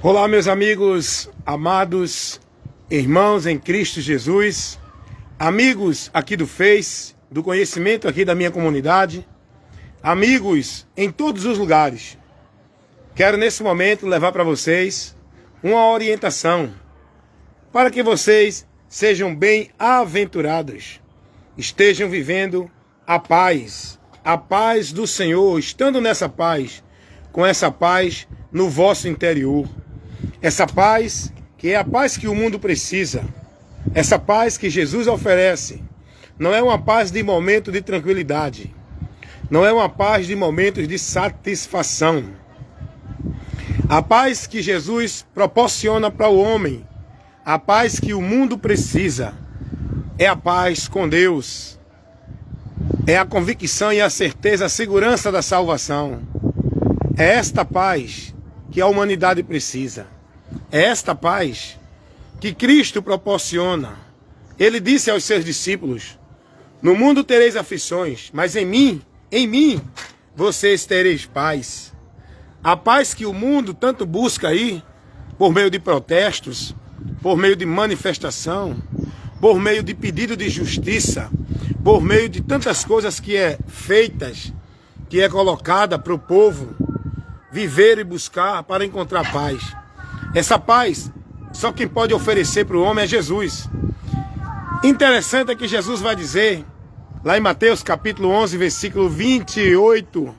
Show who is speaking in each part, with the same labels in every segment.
Speaker 1: Olá, meus amigos, amados, irmãos em Cristo Jesus, amigos aqui do Face, do conhecimento aqui da minha comunidade, amigos em todos os lugares. Quero nesse momento levar para vocês uma orientação para que vocês sejam bem-aventurados, estejam vivendo a paz do Senhor, estando nessa paz, com essa paz no vosso interior. Essa paz que é a paz que o mundo precisa, essa paz que Jesus oferece, não é uma paz de momento de tranquilidade, não é uma paz de momentos de satisfação. A paz que Jesus proporciona para o homem, a paz que o mundo precisa, é a paz com Deus, é a convicção e a certeza, a segurança da salvação. É esta paz que a humanidade precisa. É esta paz que Cristo proporciona. Ele disse aos seus discípulos: no mundo tereis aflições, mas em mim, vocês tereis paz. A paz que o mundo tanto busca aí, por meio de protestos, por meio de manifestação, por meio de pedido de justiça, por meio de tantas coisas que é feitas, que é colocada para o povo viver e buscar para encontrar paz. Essa paz, só quem pode oferecer para o homem é Jesus. Interessante é que Jesus vai dizer, lá em Mateus capítulo 11, versículo 28,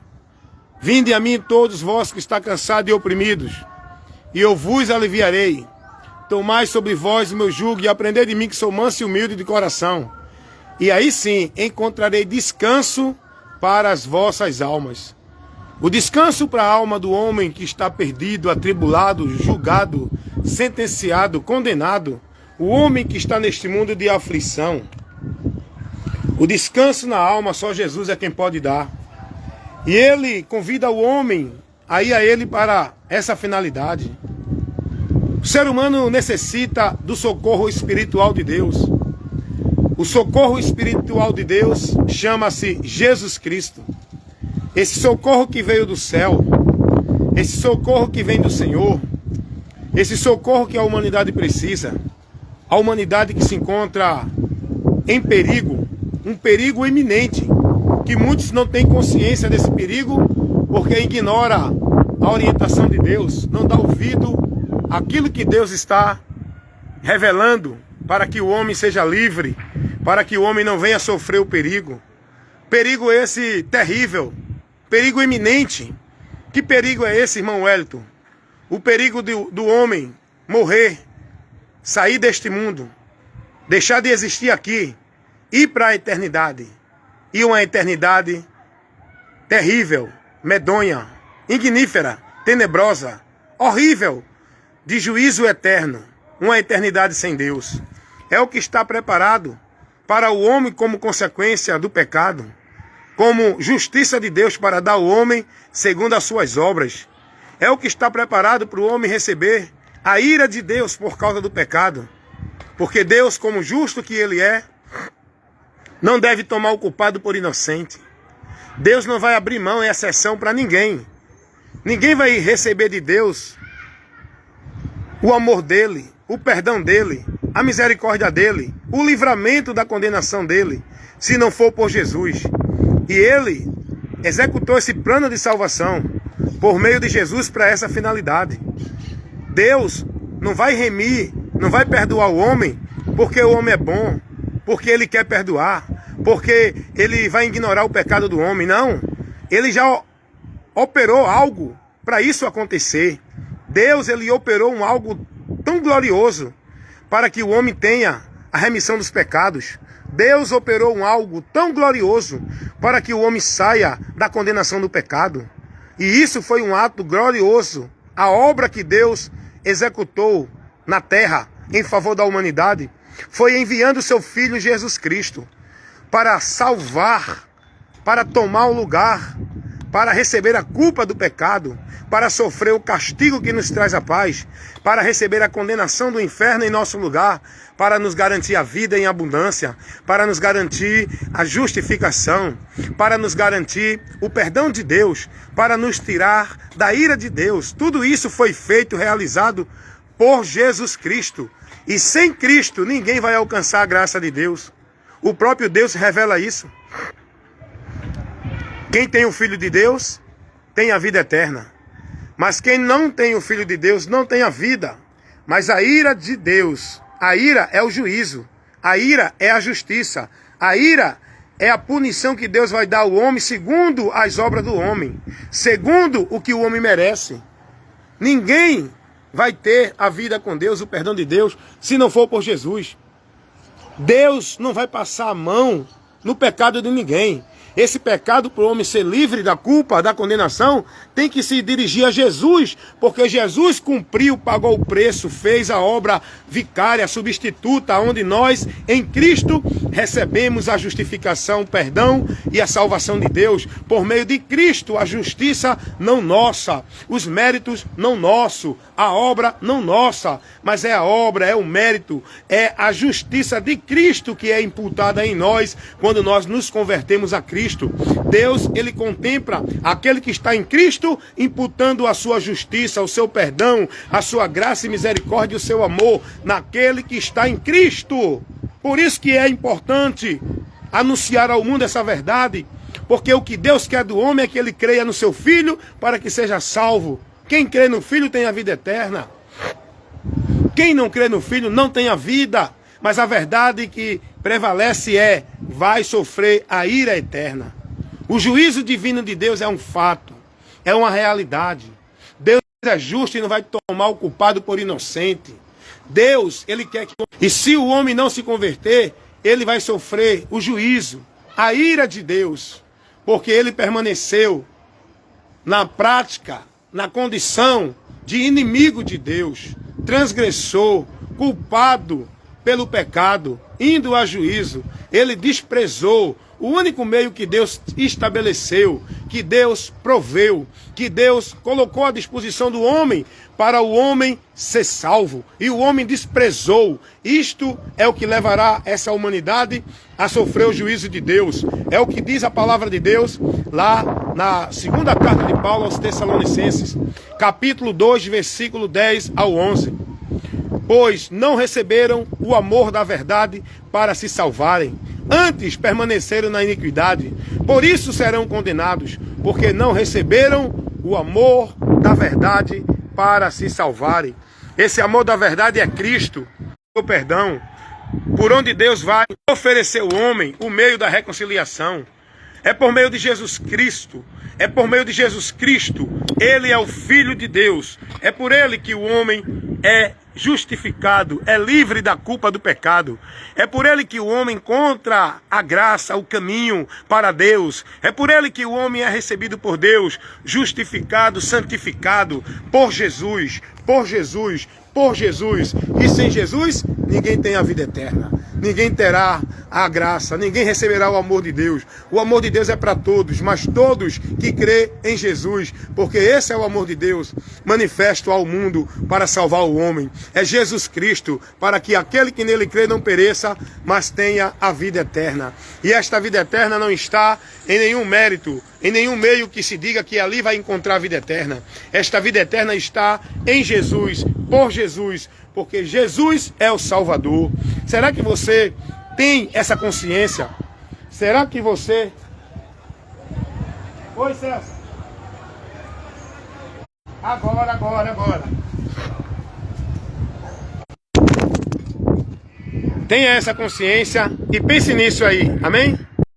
Speaker 1: vinde a mim todos vós que está cansados e oprimidos, e eu vos aliviarei. Tomai sobre vós o meu jugo e aprendei de mim que sou manso e humilde de coração. E aí sim encontrarei descanso para as vossas almas. O descanso para a alma do homem que está perdido, atribulado, julgado, sentenciado, condenado. O homem que está neste mundo de aflição. O descanso na alma só Jesus é quem pode dar. E ele convida o homem a ir a ele para essa finalidade. O ser humano necessita do socorro espiritual de Deus. O socorro espiritual de Deus chama-se Jesus Cristo. Esse socorro que veio do céu, esse socorro que vem do Senhor, esse socorro que a humanidade precisa, a humanidade que se encontra em perigo, um perigo iminente, que muitos não têm consciência desse perigo, porque ignora a orientação de Deus, não dá ouvido àquilo que Deus está revelando, para que o homem seja livre, para que o homem não venha sofrer o perigo. Perigo esse terrível, perigo iminente. Que perigo é esse, irmão Wellington? O perigo do homem morrer, sair deste mundo, deixar de existir aqui, ir para a eternidade. E uma eternidade terrível, medonha, ignífera, tenebrosa, horrível, de juízo eterno. Uma eternidade sem Deus. É o que está preparado para o homem como consequência do pecado, como justiça de Deus para dar ao homem segundo as suas obras. É o que está preparado para o homem receber a ira de Deus por causa do pecado. Porque Deus, como justo que Ele é, não deve tomar o culpado por inocente. Deus não vai abrir mão e exceção para ninguém. Ninguém vai receber de Deus o amor dEle, o perdão dEle, a misericórdia dEle, o livramento da condenação dEle, se não for por Jesus. E Ele executou esse plano de salvação por meio de Jesus para essa finalidade. Deus não vai remir, não vai perdoar o homem porque o homem é bom, porque Ele quer perdoar, porque Ele vai ignorar o pecado do homem. Não, Ele já operou algo para isso acontecer. Deus, Ele operou algo tão glorioso para que o homem tenha a remissão dos pecados. Deus operou algo tão glorioso para que o homem saia da condenação do pecado. E isso foi um ato glorioso. A obra que Deus executou na terra em favor da humanidade foi enviando o seu Filho Jesus Cristo para salvar, para tomar o lugar, para receber a culpa do pecado, para sofrer o castigo que nos traz a paz, para receber a condenação do inferno em nosso lugar, para nos garantir a vida em abundância, para nos garantir a justificação, para nos garantir o perdão de Deus, para nos tirar da ira de Deus. Tudo isso foi feito, realizado por Jesus Cristo. E sem Cristo ninguém vai alcançar a graça de Deus. O próprio Deus revela isso. Quem tem o Filho de Deus tem a vida eterna. Mas quem não tem o Filho de Deus não tem a vida. Mas a ira de Deus, a ira é o juízo. A ira é a justiça. A ira é a punição que Deus vai dar ao homem segundo as obras do homem. Segundo o que o homem merece. Ninguém vai ter a vida com Deus, o perdão de Deus, se não for por Jesus. Deus não vai passar a mão no pecado de ninguém. Esse pecado, para o homem ser livre da culpa, da condenação, tem que se dirigir a Jesus, porque Jesus cumpriu, pagou o preço, fez a obra vicária, substituta, onde nós, em Cristo, recebemos a justificação, o perdão e a salvação de Deus. Por meio de Cristo, a justiça não nossa, os méritos não nosso, a obra não nossa, mas é a obra, é o mérito, é a justiça de Cristo que é imputada em nós quando nós nos convertemos a Cristo. Deus, ele contempla aquele que está em Cristo, imputando a sua justiça, o seu perdão, a sua graça e misericórdia, o seu amor naquele que está em Cristo. Por isso que é importante anunciar ao mundo essa verdade, porque o que Deus quer do homem é que ele creia no seu Filho para que seja salvo. Quem crê no Filho tem a vida eterna. Quem não crê no Filho não tem a vida. Mas a verdade que prevalece vai sofrer a ira eterna. O juízo divino de Deus é um fato, é uma realidade. Deus é justo e não vai tomar o culpado por inocente. Deus, ele quer que... E se o homem não se converter, ele vai sofrer o juízo, a ira de Deus, porque ele permaneceu na prática, na condição de inimigo de Deus, transgressor, culpado pelo pecado, indo a juízo. Ele desprezou o único meio que Deus estabeleceu, que Deus proveu, que Deus colocou à disposição do homem para o homem ser salvo. E o homem desprezou. Isto é o que levará essa humanidade a sofrer o juízo de Deus. É o que diz a palavra de Deus lá na segunda carta de Paulo aos Tessalonicenses, capítulo 2, versículo 10 ao 11. Pois não receberam o amor da verdade para se salvarem, antes permaneceram na iniquidade. Por isso serão condenados, porque não receberam o amor da verdade para se salvarem. Esse amor da verdade é Cristo, o perdão, por onde Deus vai oferecer ao homem o meio da reconciliação. É por meio de Jesus Cristo. É por meio de Jesus Cristo. Ele é o Filho de Deus. É por ele que o homem é justificado, é livre da culpa do pecado. É por ele que o homem encontra a graça, o caminho para Deus. É por ele que o homem é recebido por Deus, justificado, santificado por Jesus, por Jesus, por Jesus. E sem Jesus, ninguém tem a vida eterna. Ninguém terá a graça, ninguém receberá o amor de Deus. O amor de Deus é para todos, mas todos que crê em Jesus, porque esse é o amor de Deus, manifesto ao mundo para salvar o homem. É Jesus Cristo, para que aquele que nele crê não pereça, mas tenha a vida eterna. E esta vida eterna não está em nenhum mérito, em nenhum meio que se diga que ali vai encontrar a vida eterna. Esta vida eterna está em Jesus, por Jesus, porque Jesus é o Salvador. Será que você tem essa consciência? Será que você... Oi, Celso. Agora. Tenha essa consciência e pense nisso aí, amém?